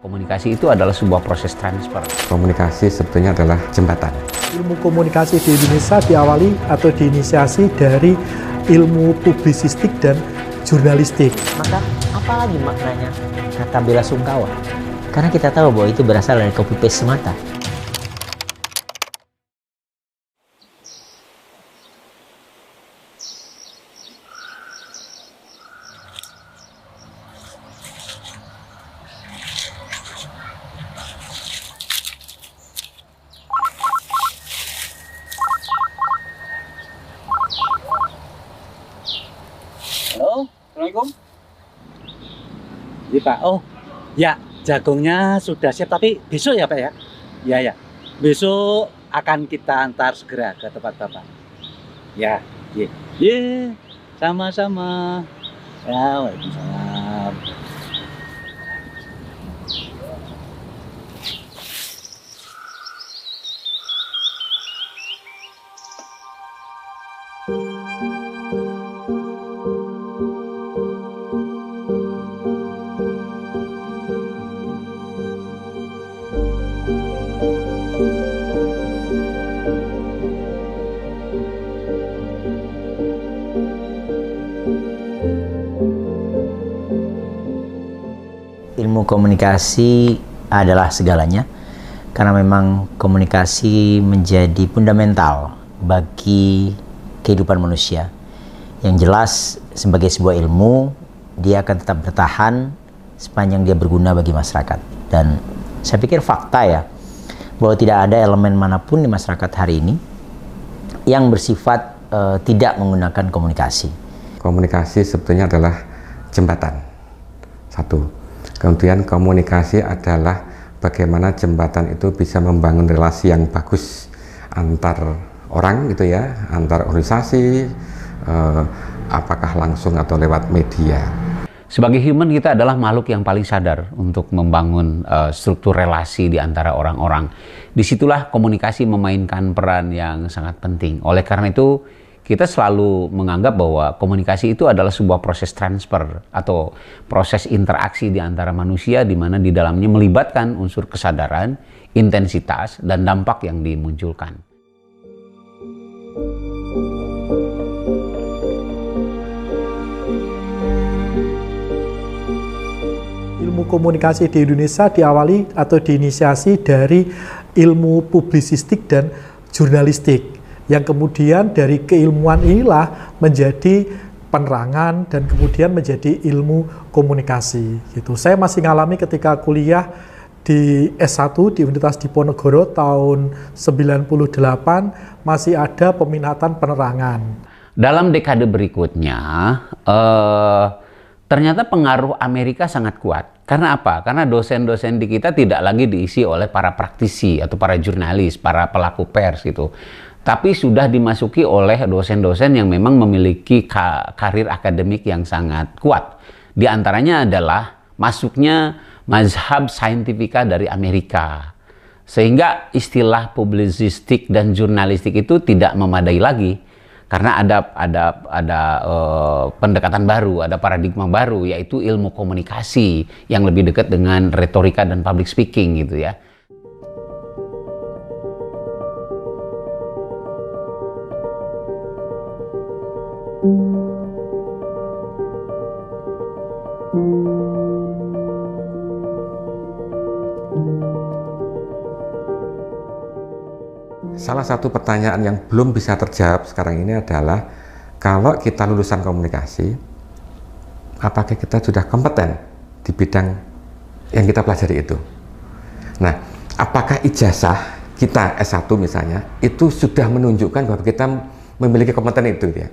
Komunikasi itu adalah sebuah proses transfer. Komunikasi sebetulnya adalah jembatan. Ilmu komunikasi di Indonesia diawali atau diinisiasi dari ilmu publisistik dan jurnalistik. Maka apa lagi maknanya kata bela sungkawa? Karena kita tahu bahwa itu berasal dari copy paste semata. Halo, Assalamualaikum. Iya Pak, oh ya jagungnya sudah siap tapi besok ya Pak ya? Ya ya, besok akan kita antar segera ke tempat Bapak. Ya, ye, sama-sama. Ya, waalaikumsalam. Ilmu komunikasi adalah segalanya, karena memang komunikasi menjadi fundamental bagi kehidupan manusia. Yang jelas, sebagai sebuah ilmu, dia akan tetap bertahan sepanjang dia berguna bagi masyarakat. Dan saya pikir fakta ya, bahwa tidak ada elemen manapun di masyarakat hari ini yang bersifat tidak menggunakan komunikasi. Komunikasi sebetulnya adalah jembatan. Satu. Kemudian komunikasi adalah bagaimana jembatan itu bisa membangun relasi yang bagus antar orang gitu ya, antar organisasi, apakah langsung atau lewat media. Sebagai human, kita adalah makhluk yang paling sadar untuk membangun struktur relasi di antara orang-orang. Disitulah komunikasi memainkan peran yang sangat penting. Oleh karena itu, kita selalu menganggap bahwa komunikasi itu adalah sebuah proses transfer atau proses interaksi di antara manusia, di mana di dalamnya melibatkan unsur kesadaran, intensitas, dan dampak yang dimunculkan. Ilmu komunikasi di Indonesia diawali atau diinisiasi dari ilmu publisistik dan jurnalistik. Yang kemudian dari keilmuan inilah menjadi penerangan dan kemudian menjadi ilmu komunikasi gitu. Saya masih ngalami ketika kuliah di S1 di Universitas Diponegoro tahun 98 masih ada peminatan penerangan. Dalam dekade berikutnya, ternyata pengaruh Amerika sangat kuat. Karena apa? Karena dosen-dosen di kita tidak lagi diisi oleh para praktisi atau para jurnalis, para pelaku pers gitu. Tapi sudah dimasuki oleh dosen-dosen yang memang memiliki karir akademik yang sangat kuat. Di antaranya adalah masuknya mazhab saintifika dari Amerika. Sehingga istilah publisistik dan jurnalistik itu tidak memadai lagi. Karena ada pendekatan baru, ada paradigma baru, yaitu ilmu komunikasi yang lebih dekat dengan retorika dan public speaking gitu ya. Salah satu pertanyaan yang belum bisa terjawab sekarang ini adalah, kalau kita lulusan komunikasi, apakah kita sudah kompeten di bidang yang kita pelajari itu? Nah, apakah ijazah kita S1 misalnya, itu sudah menunjukkan bahwa kita memiliki kompeten itu ya?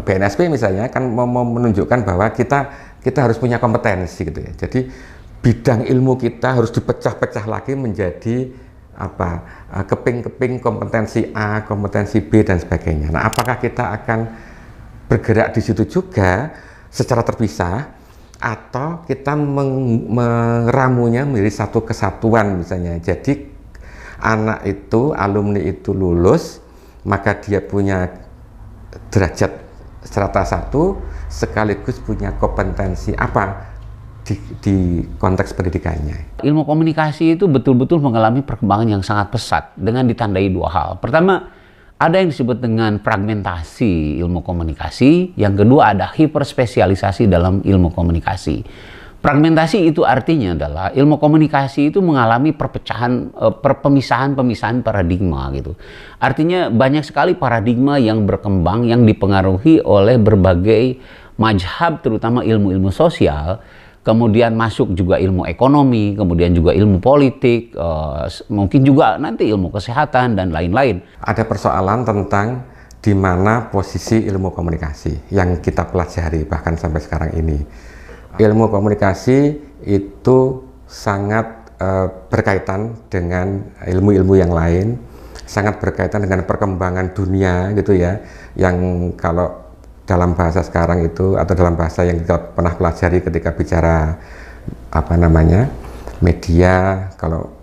BNSP misalnya kan menunjukkan bahwa kita harus punya kompetensi gitu ya. Jadi bidang ilmu kita harus dipecah-pecah lagi menjadi keping-keping kompetensi A, kompetensi B dan sebagainya. Nah, apakah kita akan bergerak di situ juga secara terpisah, atau kita meramunya menjadi satu kesatuan misalnya. Jadi anak itu, alumni itu lulus, maka dia punya derajat strata 1 sekaligus punya kompetensi apa di konteks pendidikannya. Ilmu komunikasi itu betul-betul mengalami perkembangan yang sangat pesat dengan ditandai dua hal. Pertama, ada yang disebut dengan fragmentasi ilmu komunikasi. Yang kedua, ada hiperspesialisasi dalam ilmu komunikasi. Fragmentasi itu artinya adalah ilmu komunikasi itu mengalami pemisahan paradigma gitu. Artinya banyak sekali paradigma yang berkembang yang dipengaruhi oleh berbagai mazhab, terutama ilmu-ilmu sosial. Kemudian masuk juga ilmu ekonomi, kemudian juga ilmu politik, mungkin juga nanti ilmu kesehatan dan lain-lain. Ada persoalan tentang di mana posisi ilmu komunikasi yang kita pelajari bahkan sampai sekarang ini. Ilmu komunikasi itu sangat berkaitan dengan ilmu-ilmu yang lain, sangat berkaitan dengan perkembangan dunia gitu ya, yang kalau dalam bahasa sekarang itu atau dalam bahasa yang kita pernah pelajari ketika bicara media, kalau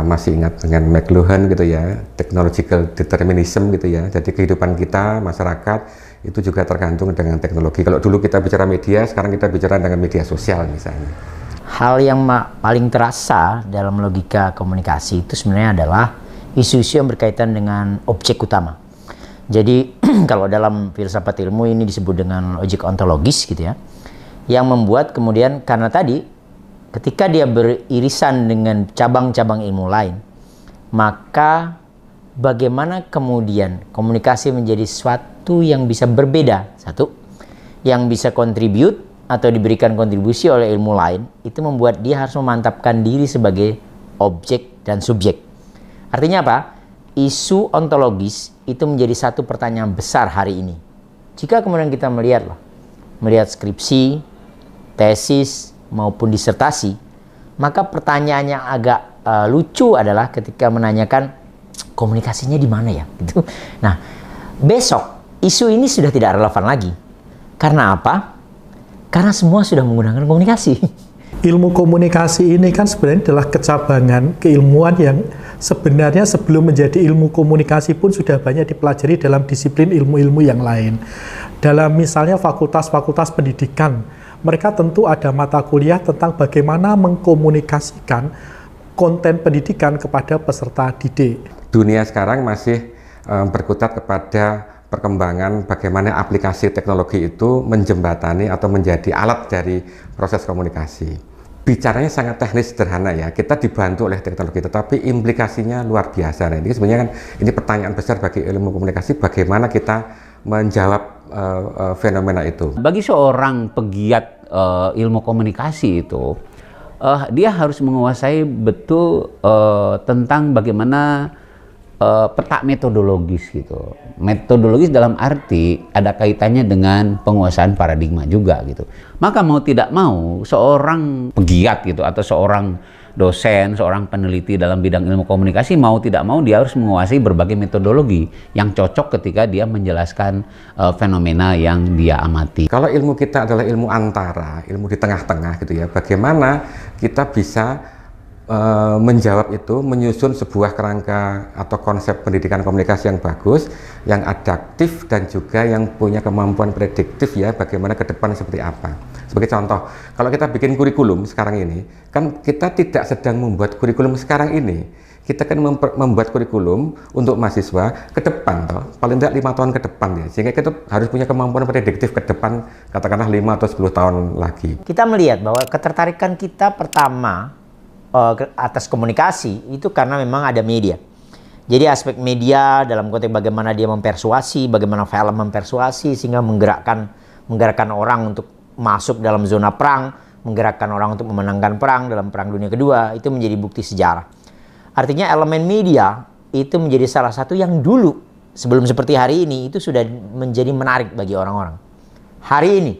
masih ingat dengan McLuhan gitu ya, technological determinism gitu ya. Jadi kehidupan kita, masyarakat itu juga tergantung dengan teknologi. Kalau dulu kita bicara media, sekarang kita bicara dengan media sosial misalnya. Hal yang paling terasa dalam logika komunikasi itu sebenarnya adalah isu-isu yang berkaitan dengan objek utama. Jadi kalau dalam filsafat ilmu ini disebut dengan logik ontologis gitu ya, yang membuat kemudian karena tadi ketika dia beririsan dengan cabang-cabang ilmu lain, maka bagaimana kemudian komunikasi menjadi sesuatu yang bisa berbeda, satu, yang bisa kontribut atau diberikan kontribusi oleh ilmu lain, itu membuat dia harus memantapkan diri sebagai objek dan subjek. Artinya apa? Isu ontologis itu menjadi satu pertanyaan besar hari ini. Jika kemudian kita melihat skripsi, tesis, maupun disertasi, maka pertanyaan yang agak lucu adalah ketika menanyakan komunikasinya di mana ya? Gitu. Nah, besok isu ini sudah tidak relevan lagi. Karena apa? Karena semua sudah menggunakan komunikasi. Ilmu komunikasi ini kan sebenarnya adalah kecabangan keilmuan yang sebenarnya sebelum menjadi ilmu komunikasi pun sudah banyak dipelajari dalam disiplin ilmu-ilmu yang lain. Dalam misalnya fakultas-fakultas pendidikan, mereka tentu ada mata kuliah tentang bagaimana mengkomunikasikan konten pendidikan kepada peserta didik. Dunia sekarang masih berkutat kepada perkembangan bagaimana aplikasi teknologi itu menjembatani atau menjadi alat dari proses komunikasi. Bicaranya sangat teknis sederhana ya, kita dibantu oleh teknologi, tetapi implikasinya luar biasa. Nah, ini sebenarnya kan ini pertanyaan besar bagi ilmu komunikasi, bagaimana kita menjawab fenomena itu. Bagi seorang pegiat ilmu komunikasi itu, dia harus menguasai betul tentang bagaimana peta metodologis gitu. Metodologis dalam arti ada kaitannya dengan penguasaan paradigma juga gitu. Maka mau tidak mau seorang pegiat gitu atau seorang dosen, seorang peneliti dalam bidang ilmu komunikasi mau tidak mau dia harus menguasai berbagai metodologi yang cocok ketika dia menjelaskan fenomena yang dia amati. Kalau ilmu kita adalah ilmu antara, ilmu di tengah-tengah gitu ya, bagaimana kita bisa menjawab itu, menyusun sebuah kerangka atau konsep pendidikan komunikasi yang bagus, yang adaptif dan juga yang punya kemampuan prediktif ya, bagaimana ke depan seperti apa. Sebagai contoh, kalau kita bikin kurikulum sekarang ini, kan kita tidak sedang membuat kurikulum sekarang ini, kita kan membuat kurikulum untuk mahasiswa ke depan toh, paling tidak 5 tahun ke depan ya, sehingga kita harus punya kemampuan prediktif ke depan, katakanlah 5 atau 10 tahun lagi. Kita melihat bahwa ketertarikan kita pertama atas komunikasi itu karena memang ada media. Jadi aspek media dalam konteks bagaimana dia mempersuasi, bagaimana film mempersuasi sehingga menggerakkan orang untuk masuk dalam zona perang, menggerakkan orang untuk memenangkan perang dalam Perang Dunia Kedua, itu menjadi bukti sejarah. Artinya elemen media itu menjadi salah satu yang dulu sebelum seperti hari ini itu sudah menjadi menarik bagi orang-orang. Hari ini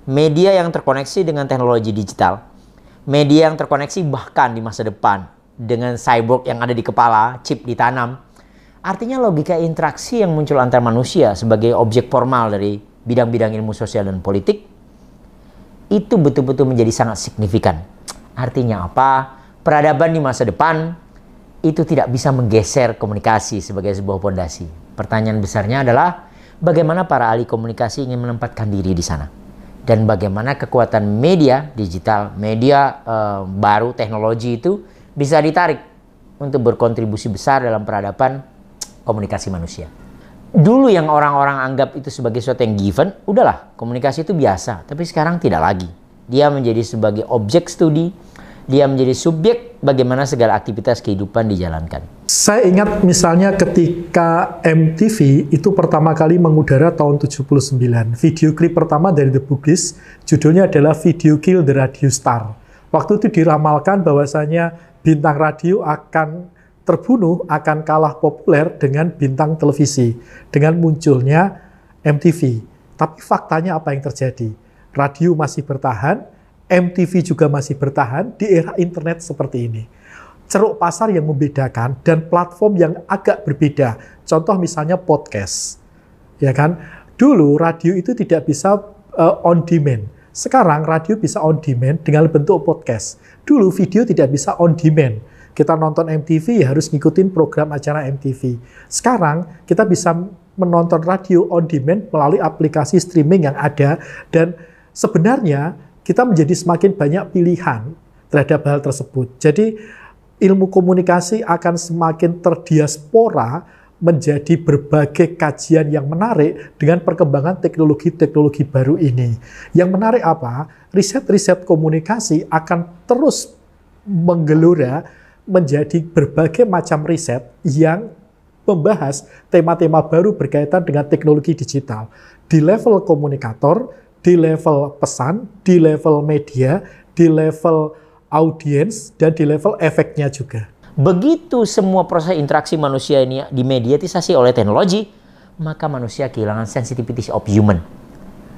media yang terkoneksi dengan teknologi digital, media yang terkoneksi bahkan di masa depan dengan cyborg yang ada di kepala, chip ditanam. Artinya logika interaksi yang muncul antar manusia sebagai objek formal dari bidang-bidang ilmu sosial dan politik itu betul-betul menjadi sangat signifikan. Artinya apa? Peradaban di masa depan itu tidak bisa menggeser komunikasi sebagai sebuah fondasi. Pertanyaan besarnya adalah bagaimana para ahli komunikasi ingin menempatkan diri di sana. dan bagaimana kekuatan media digital, media baru, teknologi itu bisa ditarik untuk berkontribusi besar dalam peradaban komunikasi manusia. Dulu yang orang-orang anggap itu sebagai sesuatu yang given, udahlah, komunikasi itu biasa. Tapi sekarang tidak lagi. Dia menjadi sebagai objek studi, dia menjadi subjek bagaimana segala aktivitas kehidupan dijalankan. Saya ingat misalnya ketika MTV itu pertama kali mengudara tahun 79. Video klip pertama dari The Bugis, judulnya adalah Video Kill the Radio Star. Waktu itu diramalkan bahwasanya bintang radio akan terbunuh, akan kalah populer dengan bintang televisi, dengan munculnya MTV. Tapi faktanya apa yang terjadi? Radio masih bertahan, MTV juga masih bertahan di era internet seperti ini. Ceruk pasar yang membedakan dan platform yang agak berbeda. Contoh misalnya podcast. Ya kan? Dulu radio itu tidak bisa on demand. Sekarang radio bisa on demand dengan bentuk podcast. Dulu video tidak bisa on demand. Kita nonton MTV ya harus ngikutin program acara MTV. Sekarang kita bisa menonton radio on demand melalui aplikasi streaming yang ada, dan sebenarnya kita menjadi semakin banyak pilihan terhadap hal tersebut. Jadi ilmu komunikasi akan semakin terdiaspora menjadi berbagai kajian yang menarik dengan perkembangan teknologi-teknologi baru ini. Yang menarik apa? Riset-riset komunikasi akan terus menggelora menjadi berbagai macam riset yang membahas tema-tema baru berkaitan dengan teknologi digital. Di level komunikator, di level pesan, di level media, di level audiens, dan di level efeknya juga. Begitu semua proses interaksi manusia ini dimediatisasi oleh teknologi, maka manusia kehilangan sensitivity of human.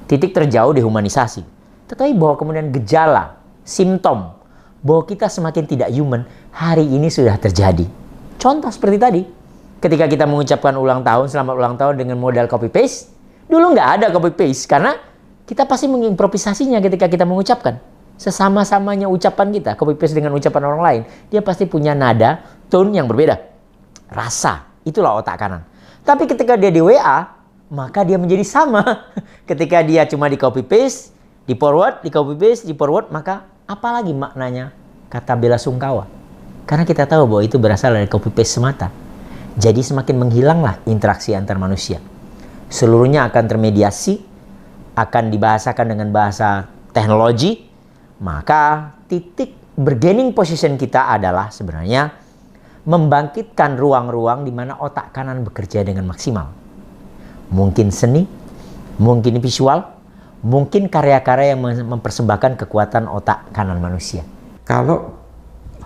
Titik terjauh dehumanisasi. Tetapi bahwa kemudian gejala, simptom, bahwa kita semakin tidak human, hari ini sudah terjadi. Contoh seperti tadi, ketika kita mengucapkan ulang tahun, selamat ulang tahun dengan modal copy-paste, dulu nggak ada copy-paste, karena kita pasti mengimprovisasinya ketika kita mengucapkan. Sesama-samanya ucapan kita, copy-paste dengan ucapan orang lain, dia pasti punya nada, tone yang berbeda. Rasa, itulah otak kanan. Tapi ketika dia di WA, maka dia menjadi sama. Ketika dia cuma di copy-paste, di forward, di copy-paste, di forward, maka apalagi maknanya kata bela sungkawa. Karena kita tahu bahwa itu berasal dari copy-paste semata. Jadi semakin menghilanglah interaksi antar manusia. Seluruhnya akan termediasi, akan dibahasakan dengan bahasa teknologi. Maka titik bargaining position kita adalah sebenarnya membangkitkan ruang-ruang di mana otak kanan bekerja dengan maksimal. Mungkin seni, mungkin visual, mungkin karya-karya yang mempersembahkan kekuatan otak kanan manusia. Kalau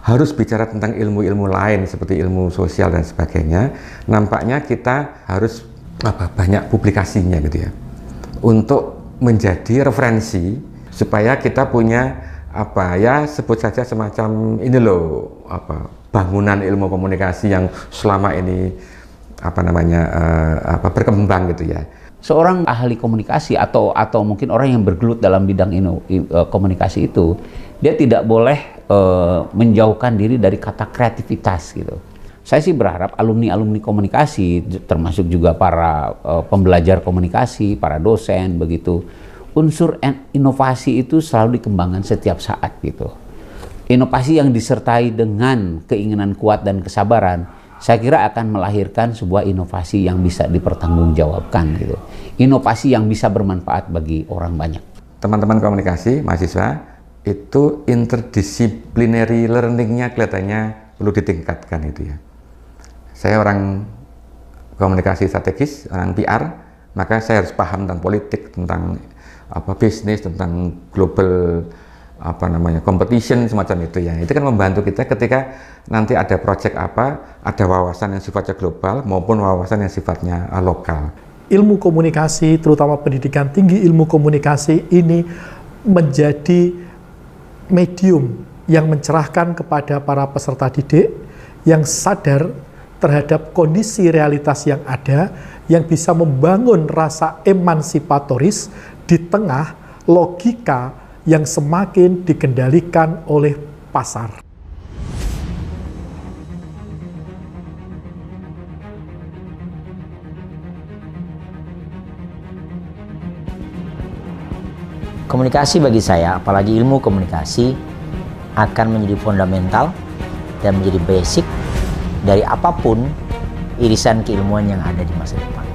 harus bicara tentang ilmu-ilmu lain seperti ilmu sosial dan sebagainya, nampaknya kita harus banyak publikasinya gitu ya, untuk menjadi referensi supaya kita punya sebut saja semacam ini loh, bangunan ilmu komunikasi yang selama ini berkembang gitu ya. Seorang ahli komunikasi atau mungkin orang yang bergelut dalam bidang komunikasi itu, dia tidak boleh menjauhkan diri dari kata kreativitas gitu. Saya sih berharap alumni-alumni komunikasi, termasuk juga para pembelajar komunikasi, para dosen begitu, unsur inovasi itu selalu dikembangkan setiap saat gitu. Inovasi yang disertai dengan keinginan kuat dan kesabaran, saya kira akan melahirkan sebuah inovasi yang bisa dipertanggungjawabkan gitu. Inovasi yang bisa bermanfaat bagi orang banyak. Teman-teman komunikasi, mahasiswa, itu interdisciplinary learning-nya kelihatannya perlu ditingkatkan itu ya. Saya orang komunikasi strategis, orang PR, maka saya harus paham tentang politik, tentang bisnis, tentang global competition semacam itu ya. Itu kan membantu kita ketika nanti ada project ada wawasan yang sifatnya global maupun wawasan yang sifatnya lokal. Ilmu komunikasi, terutama pendidikan tinggi ilmu komunikasi ini menjadi medium yang mencerahkan kepada para peserta didik yang sadar terhadap kondisi realitas yang ada, yang bisa membangun rasa emansipatoris di tengah logika yang semakin dikendalikan oleh pasar. Komunikasi bagi saya, apalagi ilmu komunikasi, akan menjadi fundamental dan menjadi basic dari apapun irisan keilmuan yang ada di masa depan.